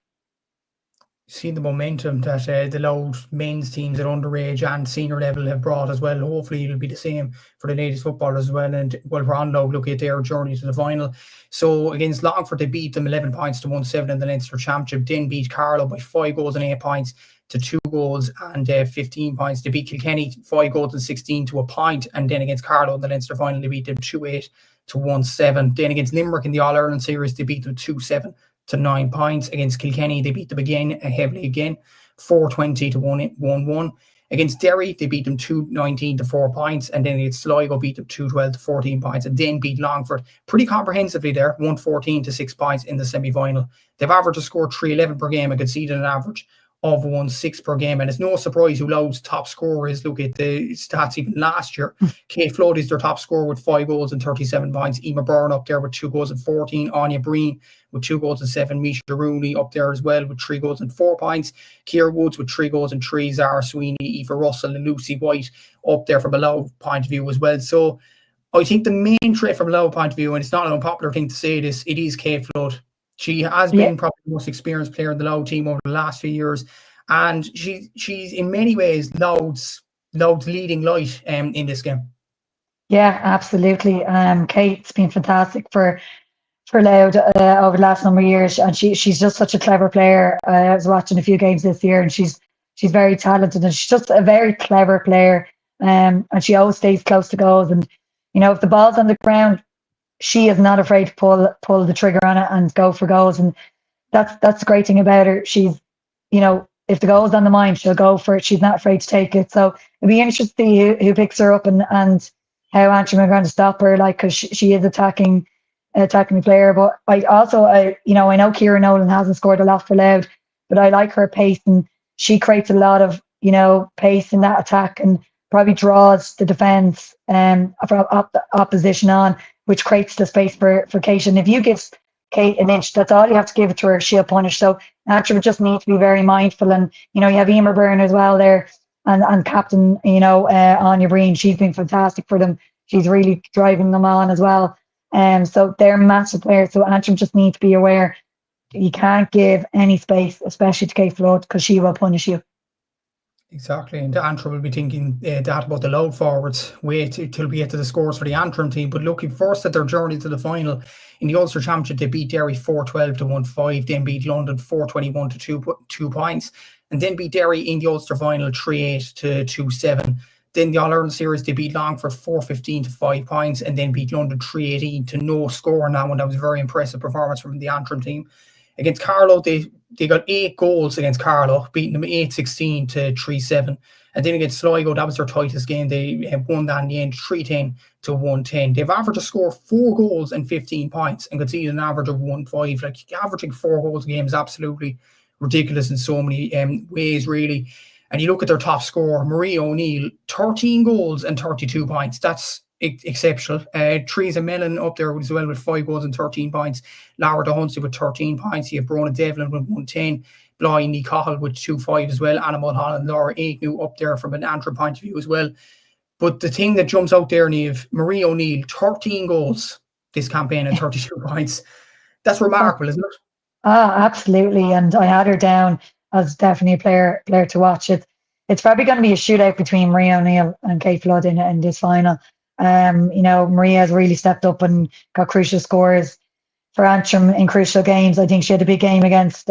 Seen the momentum that the Louth men's teams at underage and senior level have brought as well. Hopefully it'll be the same for the ladies football as well. And while we're on Louth, look at their journey to the final. So against Longford, they beat them 11 points to 1-7 in the Leinster Championship. Then beat Carlow by 5 goals and 8 points to 2 goals and 15 points. They beat Kilkenny 5 goals and 16 to a point. And then against Carlow in the Leinster final, they beat them 2-8 to 1-7. Then against Limerick in the All Ireland series, they beat them 2-7 to 9 points. Against Kilkenny, they beat them heavily again, 4-20 to 1-1. Against Derry, they beat them 2-19 to 4 points, and then against Sligo beat them 2-12 to 14 points, and then beat Longford pretty comprehensively there, 1-14 to 6 points in the semi-final. They've averaged a score 3-11 per game and conceded an average of 1-6 per game, and it's no surprise who Louth's top scorer is. Look at the stats even last year. Kate Flood is their top scorer with 5 goals and 37 points. Emma Byrne up there with 2 goals and 14. Anya Breen with 2 goals and 7. Misha Rooney up there as well with 3 goals and 4 points. Ciara Woods with 3 goals and 3. Zara Sweeney, Eva Russell and Lucy White up there from a Louth point of view as well. So I think the main trait from a Louth point of view, and it's not an unpopular thing to say this, it is Kate Flood. She has been probably the most experienced player in the Louth team over the last few years, and she's in many ways Louth's leading light in this game. Yeah, absolutely. Kate's been fantastic for Louth over the last number of years, and she's just such a clever player. I was watching a few games this year, and she's very talented, and she's just a very clever player. And she always stays close to goals, and if the ball's on the ground, she is not afraid to pull the trigger on it and go for goals. And that's the great thing about her. She's, if the goal's on the mind, she'll go for it. She's not afraid to take it. So it'll be interesting to see who picks her up and how Antrim are going to stop her, because she is attacking player. But I know Ciara Nolan hasn't scored a lot for Louth, but I like her pace, and she creates a lot of pace in that attack, and probably draws the defence from opposition on, which creates the space for Kate. And if you give Kate an inch, that's all you have to give it to her, she'll punish. So Antrim just need to be very mindful. And you have Emma Byrne as well there, and captain Anya Breen. She's been fantastic for them. She's really driving them on as well. So they're massive players. So Antrim just need to be aware you can't give any space, especially to Kate Flood, because she will punish you. Exactly, and Antrim will be thinking that about the Louth forwards. Wait till we get to the scores for the Antrim team. But looking first at their journey to the final, in the Ulster Championship, they beat Derry 4-12 to 1-5, then beat London 4-21 to 2 points, and then beat Derry in the Ulster final 3-8 to 2-7. Then the All Ireland series, they beat Longford 4-15 to 5 points, and then beat London 3-18 to no score on that one. That was a very impressive performance from the Antrim team. Against Carlow, they got 8 goals against Carlow, beating them 8-16 to 3-7. And then against Sligo, that was their tightest game. They won that in the end, 3-10 to 1-10. They've averaged a score of 4 goals and 15 points and conceded an average of 1-5. Like, averaging 4 goals a game is absolutely ridiculous in so many ways, really. And you look at their top scorer, Marie O'Neill, 13 goals and 32 points. That's exceptional. Teresa Mellon up there as well with 5 goals and 13 points. Laura DeHunsey with 13 points. You have Brona Devlin with 110. Blythe Cahill with 2-5 as well. Anna Mulholland, Laura Agnew up there from an Antrim point of view as well. But the thing that jumps out there, Niamh, Marie O'Neill, 13 goals this campaign and 32 points. That's remarkable, isn't it? Absolutely. And I had her down as definitely a player to watch. It's probably going to be a shootout between Marie O'Neill and Kate Flood in this final. Maria has really stepped up and got crucial scores for Antrim in crucial games. I think she had a big game against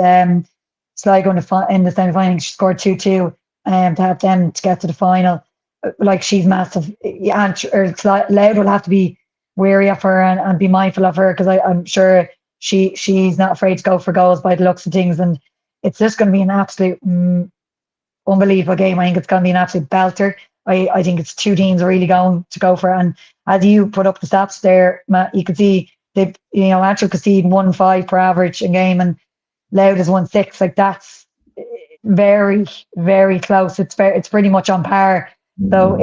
Sligo in the semi-final. She scored 2-2 to have them to get to the final. Like, she's massive. Louth will have to be wary of her and be mindful of her, because I'm sure she's not afraid to go for goals by the looks of things. And it's just going to be an absolute unbelievable game. I think it's going to be an absolute belter. I think it's two teams are really going to go for it. And as you put up the stats there, Matt, you could see Antrim concede 1-5 per average in game, and Louth is 1-6. Like, that's very, very close. It's pretty much on par. So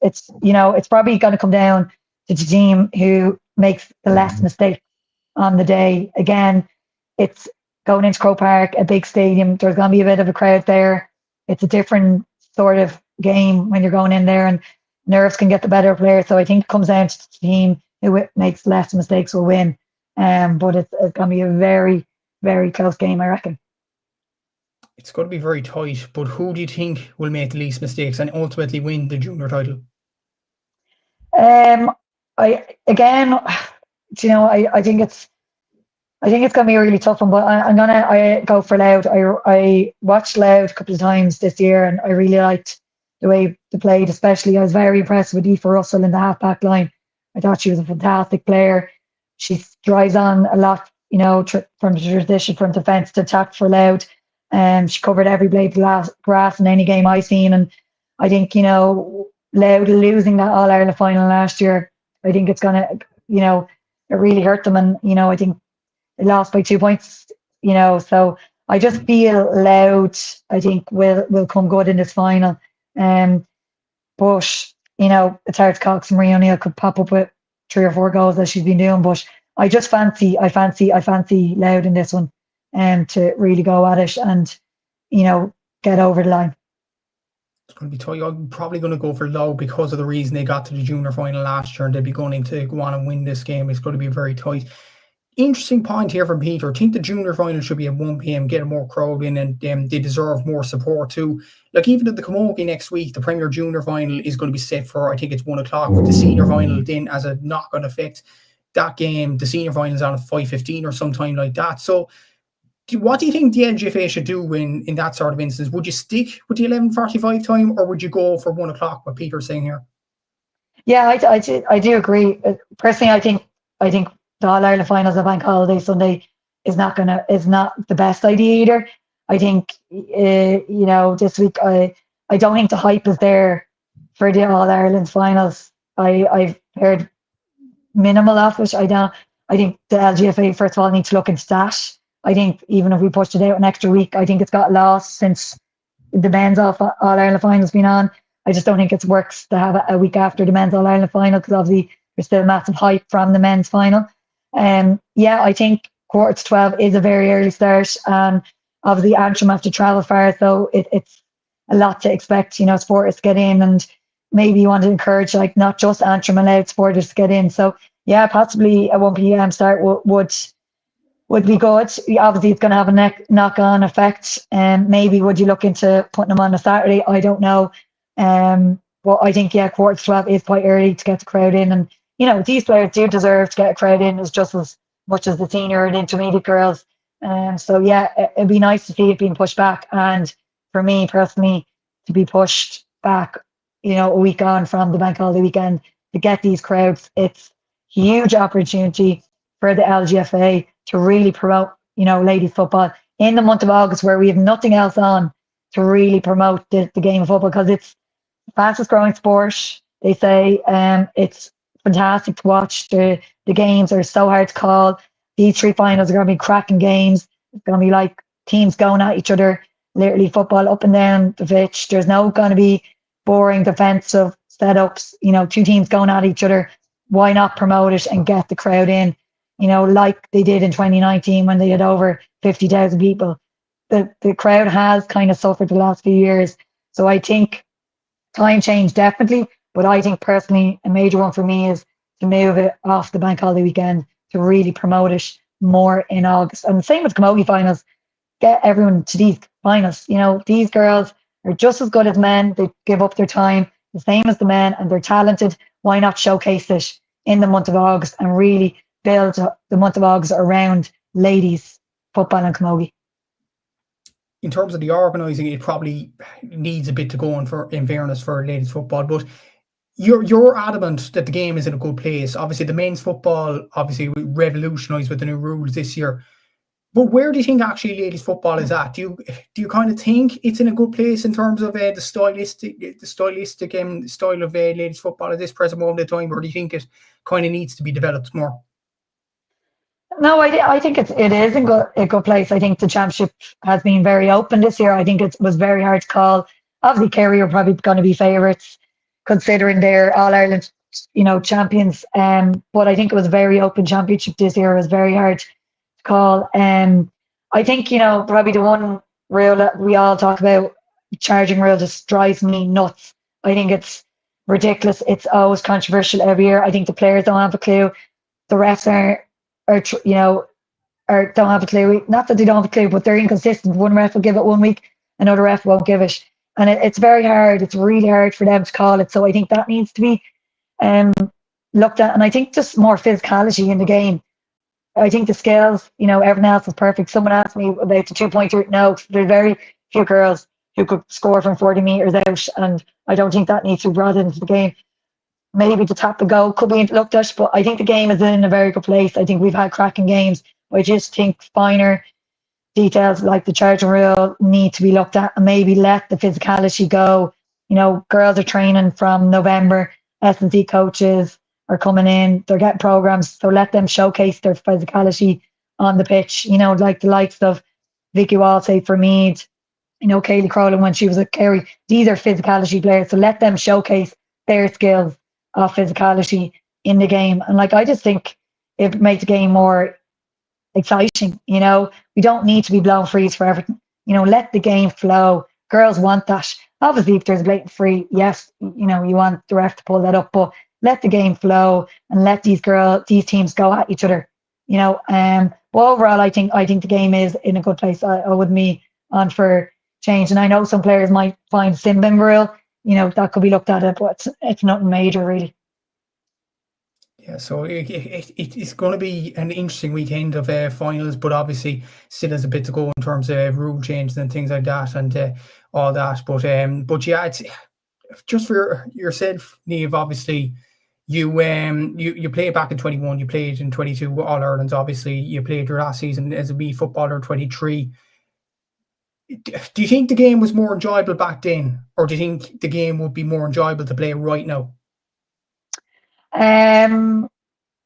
it's probably going to come down to the team who makes the less mistake on the day. Again, it's going into Croke Park, a big stadium. There's going to be a bit of a crowd there. It's a different sort of game when you're going in there, and nerves can get the better player. So I think it comes down to the team who makes less mistakes will win. But it's going to be a very, very close game, I reckon. It's going to be very tight, but who do you think will make the least mistakes and ultimately win the junior title? I think it's going to be a really tough one, but I'm gonna go for Louth. I watched Louth a couple of times this year, and I really liked the way they played. Especially, I was very impressed with Aoife Russell in the half-back line. I thought she was a fantastic player. She drives on a lot, from the transition from defence to attack for Louth. She covered every blade of grass in any game I've seen, and I think Louth losing that All Ireland final last year, I think it's gonna it really hurt them, and I think they lost by 2 points. So I just feel Louth, I think, will come good in this final. But it's hard to call, because Marie O'Neill could pop up with 3 or 4 goals as she's been doing. But I fancy Louth in this one, to really go at it and get over the line. It's going to be tight. I'm probably going to go for Louth because of the reason they got to the junior final last year, and they'll be going to go on and win this game. It's going to be very tight. Interesting point here from Peter. I think the junior final should be at 1 p.m, get more crowd in, and they deserve more support too. Like, even at the Camogie next week, the Premier Junior final is going to be set for, I think it's 1 o'clock, with the senior final then as a knock-on effect. That game, the senior final is on at 5:15 or sometime like that. So what do you think the LGFA should do in that sort of instance? Would you stick with the 11:45 time, or would you go for 1 o'clock, what Peter's saying here? Yeah, I do agree. Personally, I think the All Ireland finals on Bank Holiday Sunday is not the best idea either. I think this week I don't think the hype is there for the All Ireland finals. I've heard minimal of it. I think the LGFA first of all need to look into that. I think even if we pushed it out an extra week, I think it's got lost since the men's All Ireland final's been on. I just don't think it works to have a week after the men's All Ireland final, because obviously there's still massive hype from the men's final. I think 11:45 is a very early start, and obviously Antrim have to travel far, so it's a lot to expect. Supporters to get in, and maybe you want to encourage not just Antrim and Louth supporters to get in. So yeah, possibly a 1 p.m. start would be good. Obviously, it's going to have a knock-on effect. Maybe would you look into putting them on a Saturday? I don't know. But I think 11:45 is quite early to get the crowd in, and these players do deserve to get a crowd in as just as much as the senior and intermediate girls. So it'd be nice to see it being pushed back, and for me personally, to be pushed back, a week on from the bank holiday weekend, to get these crowds. It's a huge opportunity for the LGFA to really promote, ladies football in the month of August, where we have nothing else on, to really promote the game of football, because it's the fastest growing sport. They say it's fantastic to watch. The games are so hard to call. These 3 finals are going to be cracking games. It's going to be like teams going at each other literally football up and down the pitch. There's no going to be boring defensive setups, two teams going at each other. Why not promote it and get the crowd in, like they did in 2019 when they had over 50,000 people. The crowd has kind of suffered the last few years. So I think time change definitely, but I think personally a major one for me is to move it off the bank holiday weekend to really promote it more in August. And the same with Camogie finals. Get everyone to these finals. These girls are just as good as men. They give up their time the same as the men, and they're talented. Why not showcase it in the month of August and really build the month of August around ladies football and camogie? In terms of the organising, it probably needs a bit to go on in fairness for ladies football, but you're adamant that the game is in a good place. Obviously, the men's football revolutionised with the new rules this year. But where do you think actually ladies football is at? Do you kind of think it's in a good place in terms of the stylistic style of ladies football at this present moment in time, or do you think it kind of needs to be developed more? No, I think it is in a good place. I think the championship has been very open this year. I think it was very hard to call. Obviously, Kerry are probably going to be favourites considering they're All Ireland, champions. But I think it was a very open championship this year. It was very hard to call. I think probably the one rule that we all talk about, charging rule, just drives me nuts. I think it's ridiculous. It's always controversial every year. I think the players don't have a clue. The refs don't have a clue. Not that they don't have a clue, but they're inconsistent. One ref will give it 1 week, another ref won't give it, and it's very hard. It's really hard for them to call it. So I think that needs to be looked at, and I think just more physicality in the game. I think the skills, everything else is perfect. Someone asked me about the 2-pointer. No, there's very few girls who could score from 40 metres out, and I don't think that needs to be brought into the game. Maybe the tap and go could be looked at, but I think the game is in a very good place. I think we've had cracking games. I just think finer details like the charging rule need to be looked at and maybe let the physicality go. Girls are training from November. S&C coaches are coming in. They're getting programs, so let them showcase their physicality on the pitch. Like the likes of Vicky Walsay for Meath, Kaylee Crowlin when she was at Kerry. These are physicality players, so let them showcase their skills of physicality in the game. And I just think it makes the game more exciting. We don't need to be blown frees for everything. Let the game flow. Girls want that. Obviously, if there's a blatant free, yes, you want the ref to pull that up, but let the game flow and let these teams go at each other. But overall, I think the game is in a good place. I wouldn't be on for change. And I know some players might find sin bin rule, that could be looked at, but it's nothing major really. Yeah, so it's going to be an interesting weekend of finals, but obviously still has a bit to go in terms of rule changes and things like that and all that. But yeah, it's just for yourself, Niamh. Obviously, you played back in 21, you played in 22 All Irelands. Obviously, you played your last season as a wee footballer in 23. Do you think the game was more enjoyable back then, or do you think the game would be more enjoyable to play right now?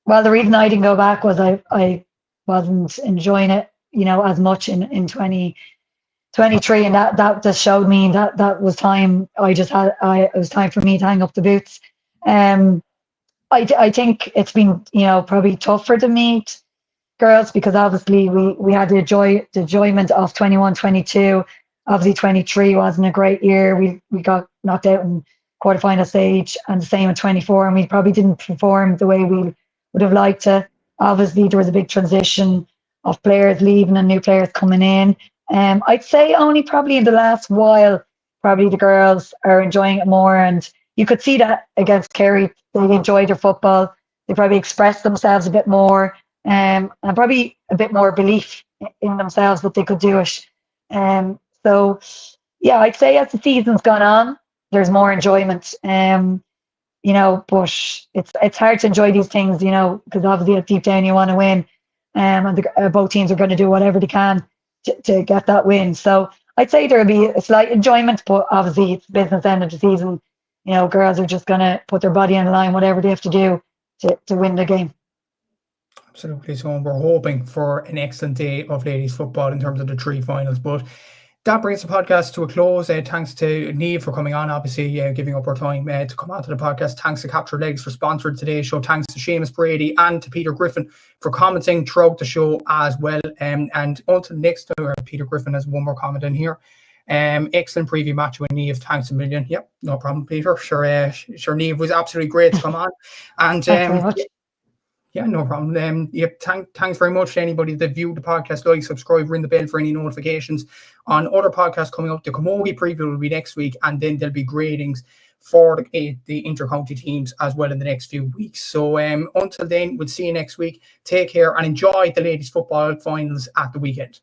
Well, the reason I didn't go back was I wasn't enjoying it, as much in 2023, and that just showed me that was time. It was time for me to hang up the boots. I think it's been probably tougher to meet girls because obviously we had the enjoyment of 21, 22. Obviously 23 wasn't a great year. We got knocked out in quarterfinal stage, and the same in 24, and we probably didn't perform the way we would have liked to. Obviously there was a big transition of players leaving and new players coming in. I'd say only probably in the last while, probably the girls are enjoying it more, and you could see that against Kerry. They enjoyed their football. They probably expressed themselves a bit more, and probably a bit more belief in themselves that they could do it. So yeah, I'd say as the season's gone on, there's more enjoyment. But it's hard to enjoy these things, because obviously deep down you want to win, and both teams are going to do whatever they can to get that win. So I'd say there'll be a slight enjoyment, but obviously it's business end of the season. Girls are just going to put their body on the line, whatever they have to do to win the game. Absolutely. So we're hoping for an excellent day of ladies football in terms of the three finals. But that brings the podcast to a close. Thanks to Niamh for coming on, obviously giving up her time to come onto the podcast. Thanks to Capture Legs for sponsoring today's show. Thanks to Seamus Brady and to Peter Griffin for commenting throughout the show as well. And until next time, Peter Griffin has one more comment in here. Excellent preview match with Niamh. Thanks a million. Yep, no problem, Peter. Sure, Niamh was absolutely great to come on. And Thanks very much. yeah, no problem. Thanks very much to anybody that viewed the podcast. Like, subscribe, ring the bell for any notifications on other podcasts coming up. The Camogie preview will be next week, and then there'll be gradings for the inter-county teams as well in the next few weeks. So until then, we'll see you next week. Take care and enjoy the ladies' football finals at the weekend.